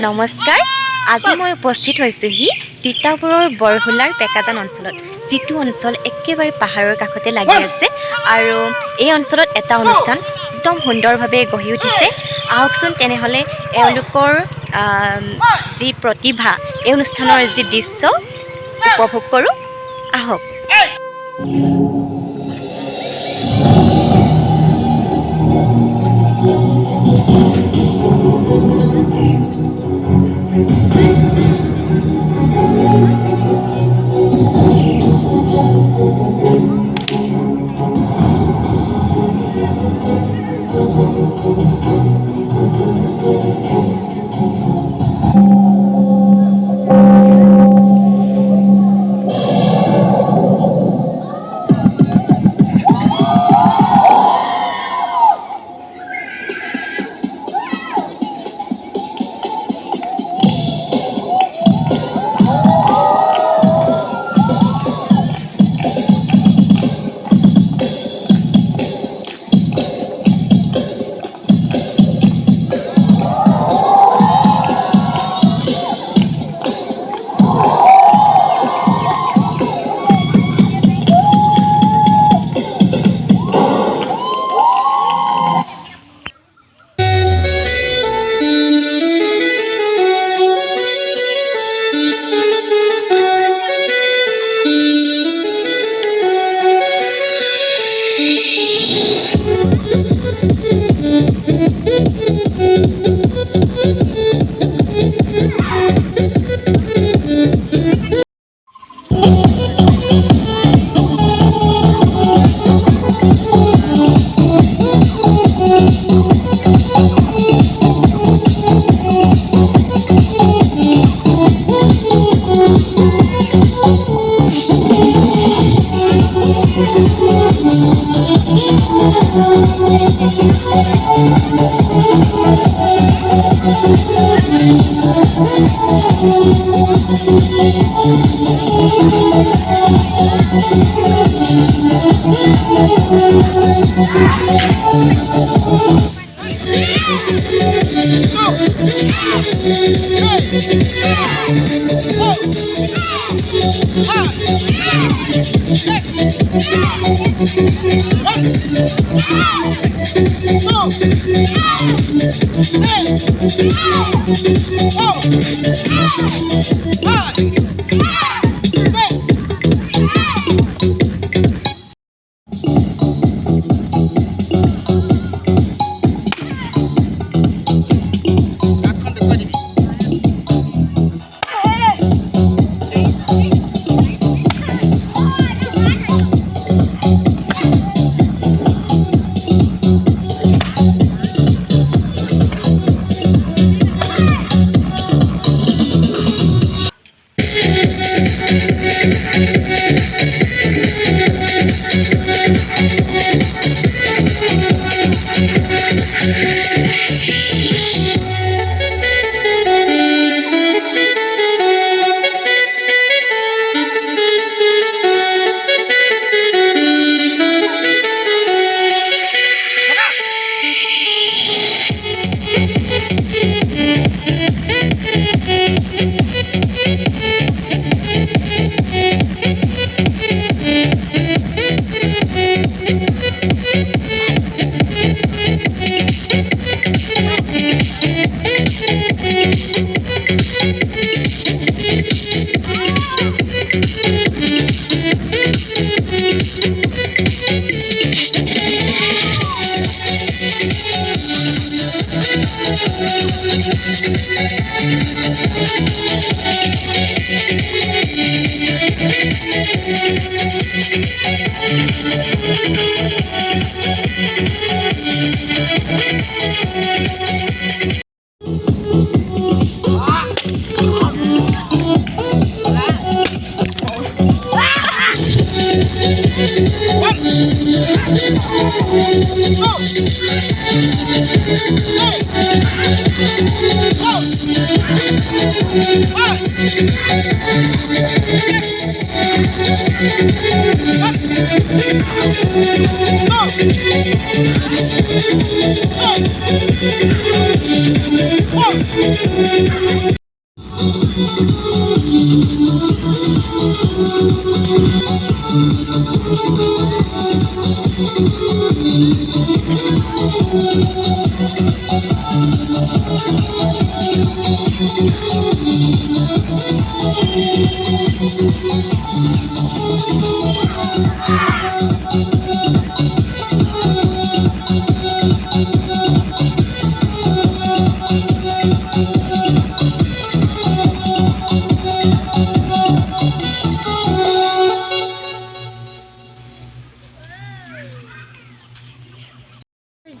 নমস্কাৰ আজি মই উপস্থিত হৈছোহি তিতাবৰৰ বৰহুলাৰ পেকাজান অঞ্চলত যিটো অঞ্চল একেবাৰে পাহাৰৰ কাষতে লাগি আছে আৰু এই অঞ্চলত এটা অনুষ্ঠান একদম সুন্দৰভাৱে গঢ়ি উঠিছে আহকচোন তেনেহলে এওঁলোকৰ যি প্ৰতিভা এই অনুষ্ঠানৰ যি দৃশ্য উপভোগ কৰোঁ আহক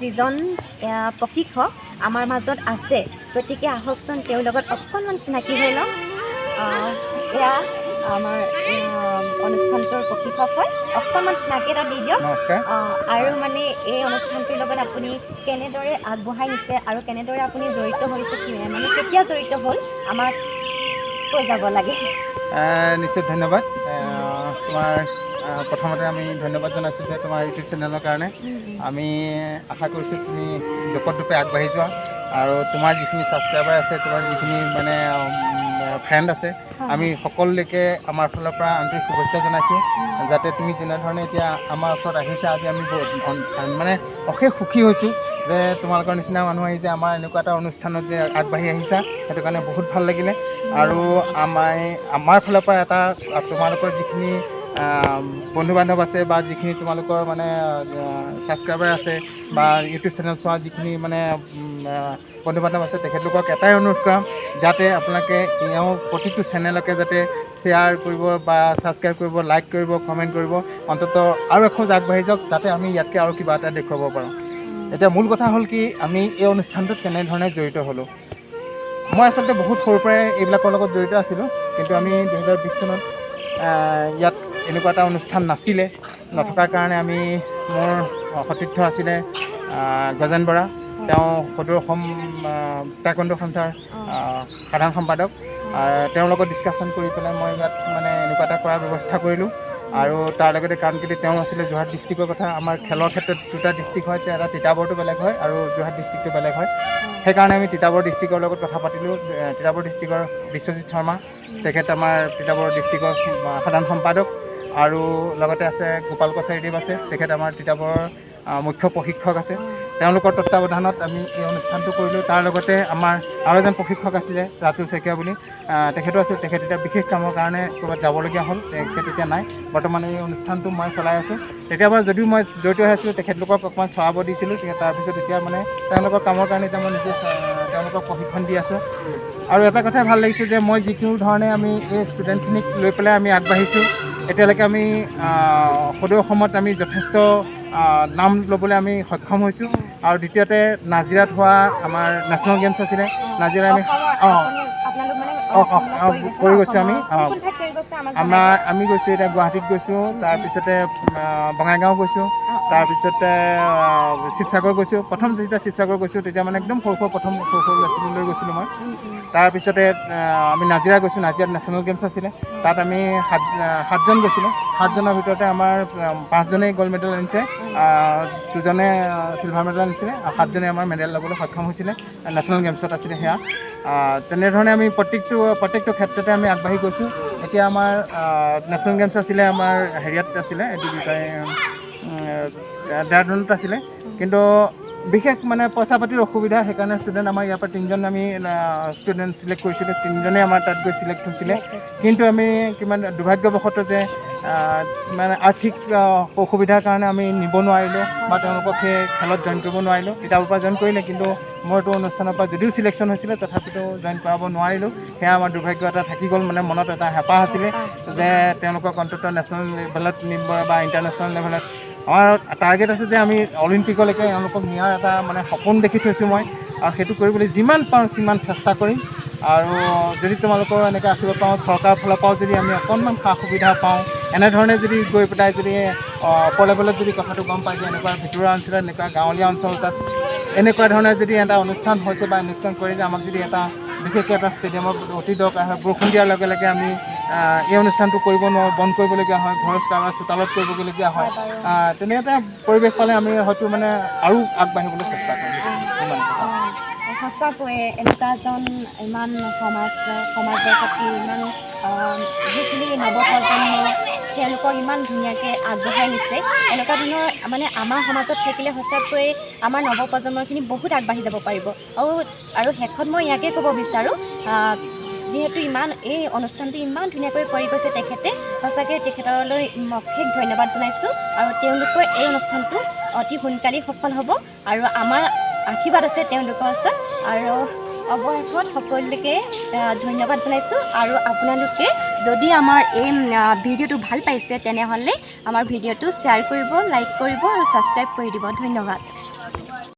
যিজন প্ৰশিক্ষক আমাৰ মাজত আছে, গতিকে আহকচোন তেওঁৰ লগত অকণমান চিনাকি হৈ লওঁ। এয়া আমাৰ অনুষ্ঠানটোৰ প্ৰশিক্ষক হয়, অকণমান চিনাকি এটা দি দিয়ক। নমস্কাৰ। আৰু মানে এই অনুষ্ঠানটোৰ লগত আপুনি কেনেদৰে আগবঢ়াই নিছে আৰু কেনেদৰে আপুনি জড়িত হৈছে, মানে কেতিয়া জড়িত হ'ল আমাক কৈ যাব লাগে। নিশ্চয় ধন্যবাদ। তোমাৰ প্ৰথমতে আমি ধন্যবাদ জনাইছোঁ যে তোমাৰ ইউটিউব চেনেলৰ কাৰণে। আমি আশা কৰিছোঁ তুমি দোপতদোপে আগবাঢ়ি যোৱা, আৰু তোমাৰ যিখিনি ছাবস্ক্ৰাইবাৰ আছে, তোমাৰ যিখিনি মানে ফ্ৰেণ্ড আছে, আমি সকলোলৈকে আমাৰ ফালৰ পৰা আন্তৰিক শুভেচ্ছা জনাইছোঁ, যাতে তুমি যেনেধৰণে এতিয়া আমাৰ ওচৰত আহিছা। আজি আমি মানে অশেষ সুখী হৈছোঁ যে তোমালোকৰ নিচিনা মানুহ আহি যে আমাৰ এনেকুৱা এটা অনুষ্ঠানত যে আগবাঢ়ি আহিছা, সেইটো কাৰণে বহুত ভাল লাগিলে। আৰু আমাৰ ফালৰ পৰা এটা তোমালোকৰ যিখিনি বন্ধু বান্ধৱ আছে বা যিখিনি তোমালোকৰ মানে ছাবস্ক্ৰাইবাৰ আছে বা ইউটিউব চেনেল চোৱা যিখিনি মানে বন্ধু বান্ধৱ আছে, তেখেতলোকক এটাই অনুৰোধ কৰাম, যাতে আপোনালোকে প্ৰতিটো চেনেলকে যাতে শ্বেয়াৰ কৰিব বা ছাবস্ক্ৰাইব কৰিব, লাইক কৰিব, কমেণ্ট কৰিব, অন্ততঃ আৰু এখোজ আগবাঢ়ি যাওক, যাতে আমি ইয়াতকৈ আৰু কিবা এটা দেখুৱাব পাৰোঁ। এতিয়া মূল কথা হ'ল কি, আমি এই অনুষ্ঠানটোত কেনেধৰণে জড়িত হ'লোঁ। মই আচলতে বহুত সৰুৰ পৰাই এইবিলাকৰ লগত জড়িত আছিলোঁ, কিন্তু আমি 2020 চনত ইয়াত এনেকুৱা এটা অনুষ্ঠান নথকাৰ কাৰণে আমি মোৰ সতীৰ্থ আছিলে গজেন বৰা, তেওঁ সদৌ অসম টাইকোৱাণ্ডো সন্থাৰ সাধাৰণ সম্পাদক। তেওঁৰ লগত ডিছকাশ্যন কৰি পেলাই মই ইয়াত মানে এনেকুৱা এটা কৰাৰ ব্যৱস্থা কৰিলোঁ। আৰু তাৰ লগতে কাৰণ কেলৈ তেওঁ আছিলে যোৰহাট ডিষ্ট্ৰিক্টৰ কথা। আমাৰ খেলৰ ক্ষেত্ৰত দুটা ডিষ্ট্ৰিক্ট হয়, এটা তিতাবৰটো বেলেগ হয় আৰু যোৰহাট ডিষ্ট্ৰিক্টটো বেলেগ হয়। সেইকাৰণে আমি তিতাবৰ ডিষ্ট্ৰিক্টৰ লগত কথা পাতিলোঁ। তিতাবৰ ডিষ্ট্ৰিক্টৰ বিশ্বজিৎ শৰ্মা, তেখেত আমাৰ তিতাবৰ ডিষ্ট্ৰিক্টৰ সাধাৰণ সম্পাদক। আৰু লগতে আছে গোপাল কছাৰীদেৱ আছে, তেখেত আমাৰ তিতাবৰৰ মুখ্য প্ৰশিক্ষক আছে। তেওঁলোকৰ তত্ত্বাৱধানত আমি এই অনুষ্ঠানটো কৰিলোঁ। তাৰ লগতে আমাৰ আৰু এজন প্ৰশিক্ষক আছিলে ৰাতুল শইকীয়া বুলি, তেখেতো আছিল। তেখেত এতিয়া বিশেষ কামৰ কাৰণে ক'ৰবাত যাবলগীয়া হ'ল, তেখেত এতিয়া নাই। বৰ্তমান এই অনুষ্ঠানটো মই চলাই আছোঁ। তেতিয়াৰ যদিও মই জড়িত হৈ আছিলোঁ, তেখেতলোকক অকণমান চলাব দিছিলোঁ। তাৰপিছত এতিয়া মানে তেওঁলোকৰ কামৰ কাৰণে এতিয়া মই নিজে তেওঁলোকক প্ৰশিক্ষণ দি আছোঁ। আৰু এটা কথাই ভাল লাগিছে যে মই যিটো ধৰণে আমি এই ষ্টুডেণ্টখিনিক লৈ পেলাই আমি আগবাঢ়িছোঁ, এতিয়ালৈকে আমি সদৌ অসমত আমি যথেষ্ট নাম ল'বলৈ আমি সক্ষম হৈছোঁ। আৰু দ্বিতীয়তে নাজিৰাত হোৱা আমাৰ নেশ্যনেল গেমছ আছিলে, নাজিৰা আমি কৰি গৈছোঁ। আমি গৈছোঁ এতিয়া গুৱাহাটীত গৈছোঁ, তাৰপিছতে বঙাইগাঁও গৈছোঁ, তাৰপিছতে শিৱসাগৰ গৈছোঁ। প্ৰথম যেতিয়া শিৱসাগৰ গৈছোঁ, তেতিয়া মানে একদম সৰু ল'ৰা ছোৱালী লৈ গৈছিলোঁ মই। তাৰপিছতে আমি নাজিৰা গৈছোঁ, নাজিৰাত নেশ্যনেল গেমছ আছিলে, তাত আমি সাতজন গৈছিলোঁ। 7জনৰ ভিতৰতে আমাৰ 5জনেই গ'ল্ড মেডেল আনিছে, 2জনে চিলভাৰ মেডেল আনিছিলে, আৰু 7জনে আমাৰ মেডেল ল'বলৈ সক্ষম হৈছিলে। নেশ্যনেল গেমছত আছিলে সেয়া। তেনেধৰণে আমি প্ৰত্যেকটো ক্ষেত্ৰতে আমি আগবাঢ়ি গৈছোঁ। এতিয়া আমাৰ নেশ্যনেল গেমছ আছিলে, আমাৰ হেৰিয়াত আছিলে, এইটো কি কয় ডেৰাডুনত আছিলে। কিন্তু বিশেষ মানে পইচা পাতিৰ অসুবিধা, সেইকাৰণে ষ্টুডেণ্ট আমাৰ ইয়াৰ পৰা 3জন আমি ষ্টুডেণ্ট চিলেক্ট কৰিছিলোঁ। 3জনেই আমাৰ তাত গৈ চিলেক্ট হৈছিলে। কিন্তু আমি কিমান দুৰ্ভাগ্যবশতঃ যে মানে আৰ্থিক অসুবিধাৰ কাৰণে আমি নিব নোৱাৰিলোঁ বা তেওঁলোকক সেই খেলত জইন কৰিব নোৱাৰিলোঁ। কিতাপৰ পৰা জইন কৰিলে, কিন্তু মোৰতো অনুষ্ঠানৰ পৰা যদিও চিলেকশ্যন হৈছিলে, তথাপিতো জইন কৰাব নোৱাৰিলোঁ। সেয়া আমাৰ দুৰ্ভাগ্য এটা থাকি গ'ল। মানে মনত এটা হেঁপাহ আছিলে যে তেওঁলোকক অন্ততঃ নেশ্যনেল লেভেলত নিব বা ইণ্টাৰনেশ্যনেল লেভেলত। আমাৰ টাৰ্গেট আছে যে আমি অলিম্পিকলৈকে এওঁলোকক নিয়াৰ এটা মানে সপোন দেখি থৈছোঁ মই, আৰু সেইটো কৰিবলৈ যিমান পাৰোঁ সিমান চেষ্টা কৰিম। আৰু যদি তোমালোকৰ এনেকৈ আশীৰ্বাদ পাওঁ, চৰকাৰৰ ফালৰ পৰাও যদি আমি অকণমান সা সুবিধা পাওঁ, এনেধৰণে যদি গৈ পেলাই যদি ওপৰ লেভেলত যদি কথাটো গম পায় যে এনেকুৱা ভিতৰুৱা অঞ্চলত, এনেকুৱা গাঁৱলীয়া অঞ্চল তাত এনেকুৱা ধৰণে যদি এটা অনুষ্ঠান হৈছে বা অনুষ্ঠান কৰি যে আমাক যদি এটা বিশেষকৈ এটা ষ্টেডিয়ামত অতি দৰকাৰ হয়। বৰষুণ দিয়াৰ লগে লগে আমি এই অনুষ্ঠানটো কৰিব নোৱাৰোঁ, বন্ধ কৰিবলগীয়া হয়, ঘৰৰ কাৰোবাৰ চোতালত কৰিবলগীয়া হয়। তেনে এটা পৰিৱেশ পালে আমি হয়তো মানে আৰু আগবাঢ়িবলৈ চেষ্টা কৰিম। সঁচাকৈয়ে এনেকুৱা এজন ইমান সমাজৰ প্ৰতি ইমান যিখিনি নৱপ্ৰজন্ম তেওঁলোকক ইমান ধুনীয়াকৈ আগবঢ়াই নিছে। এনেকুৱা ধৰণৰ মানে আমাৰ সমাজত থাকিলে সঁচাকৈয়ে আমাৰ নৱপ্ৰজন্মখিনি বহুত আগবাঢ়ি যাব পাৰিব। আৰু শেষত মই ইয়াকে ক'ব বিচাৰোঁ, যিহেতু এই অনুষ্ঠানটো ইমান ধুনীয়াকৈ কৰি গৈছে তেখেতে, সঁচাকৈ তেখেতলৈ অশেষ ধন্যবাদ জনাইছোঁ। আৰু তেওঁলোকৰ এই অনুষ্ঠানটো অতি সোনকালেই সফল হ'ব আৰু আমাৰ আশীৰ্বাদ আছে তেওঁলোকৰ ওচৰত। আৰু অৱশেষত সকলোকে ধন্যবাদ জনাইছোঁ। আৰু আপোনালোকে যদি আমাৰ এই ভিডিঅ'টো ভাল পাইছে তেনেহ'লে আমাৰ ভিডিঅ'টো শ্বেয়াৰ কৰিব, লাইক কৰিব আৰু ছাবস্ক্ৰাইব কৰি দিব। ধন্যবাদ।